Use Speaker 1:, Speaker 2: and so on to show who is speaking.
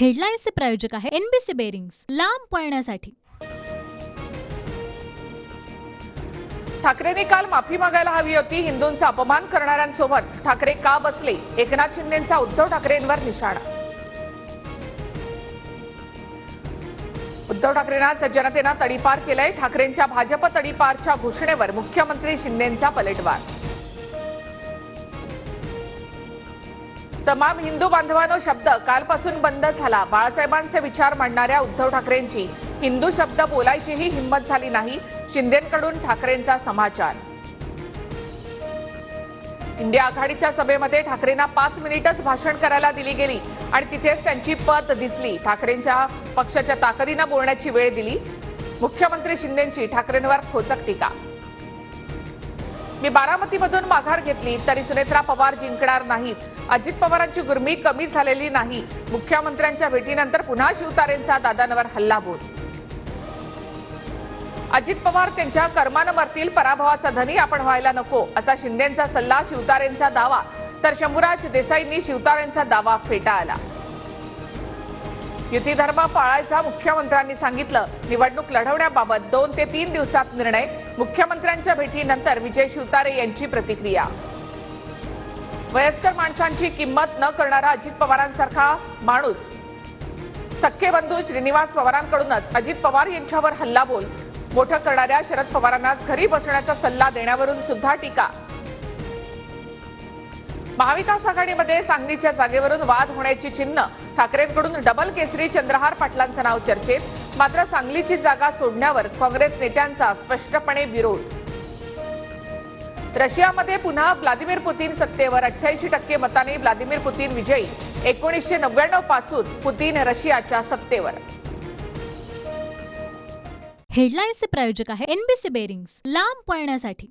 Speaker 1: हेडलाईन्सचे प्रायोजक आहे NBC bearings, लांब पळण्यासाठी।
Speaker 2: ठाकरेंनी काल माफी मागायला हवी होती। हिंदूंचा अपमान करणाऱ्यांसोबत ठाकरे का बसले? एकनाथ शिंदेंचा उद्धव ठाकरेंवर निशाणा। उद्धव ठाकरेंना जनतेनं तडीपार केलंय। ठाकरेंच्या भाजप तडीपारच्या घोषणेवर मुख्यमंत्री शिंदेंचा पलटवार। तमाम हिंदू बांधवांनो शब्द कालपासून बंद झाला। बाळासाहेबांचे विचार मांडणाऱ्या उद्धव ठाकरेंची हिंदू शब्द बोलायचीही हिंमत झाली नाही। शिंदेंकडून ठाकरेंचा समाचार। इंडिया आघाडीच्या सभेमध्ये ठाकरेंना 5 मिनिटच भाषण करायला दिली गेली आणि तिथेच त्यांची पत दिसली। ठाकरेंच्या पक्षाच्या ताकदीने बोलण्याची वेळ दिली। मुख्यमंत्री शिंदेंची ठाकरेंवर खोचक टीका। मी बारामतीमधून माघार घेतली तरी सुनेत्रा पवार जिंकणार नाहीत। अजित पवारांची गुरमी कमी झालेली नाही। मुख्यमंत्र्यांच्या भेटीनंतर पुन्हा शिवतारेंचा दादांवर हल्लाबोल। अजित पवार त्यांच्या कर्मानं मरतील, पराभवाचा धनी आपण व्हायला नको असा शिंदेंचा सल्ला, शिवतारेंचा दावा। तर शंभूराज देसाईंनी शिवतारेंचा दावा फेटाळला। युती धर्म पाळायचा मुख्यमंत्र्यांनी सांगितलं। निवडणूक लढवण्याबाबत 2 ते 3 दिवसात निर्णय। मुख्यमंत्र्यांच्या भेटीनंतर विजय शिवतारे यांची प्रतिक्रिया। वयस्कर माणसांची किंमत न करणारा अजित पवारांसारखा माणूस। सख्खे बंधू श्रीनिवास पवारांकडूनच अजित पवार यांच्यावर हल्लाबोल। मोठं करणाऱ्या शरद पवारांनाच घरी बसण्याचा सल्ला देण्यावरून सुद्धा टीका। महाविकास आघाडीमध्ये सांगलीच्या जागेवरून वाद होण्याची चिन्ह। ठाकरेंकडून डबल केसरी चंद्रहार पाटलांचं नाव चर्चेत। मात्र सांगलीची जागा सोडण्यावर काँग्रेस नेत्यांचा स्पष्टपणे विरोध। रशियामध्ये पुन्हा व्लादिमीर पुतीन सत्तेवर। 88% मतांनी व्लादिमीर पुतीन विजयी। 1999 पासून पुतीन रशियाच्या सत्तेवर।
Speaker 1: हेडलाईन्सचे प्रायोजक आहे एनबीसी बेरिंग्स, लांब पळण्यासाठी।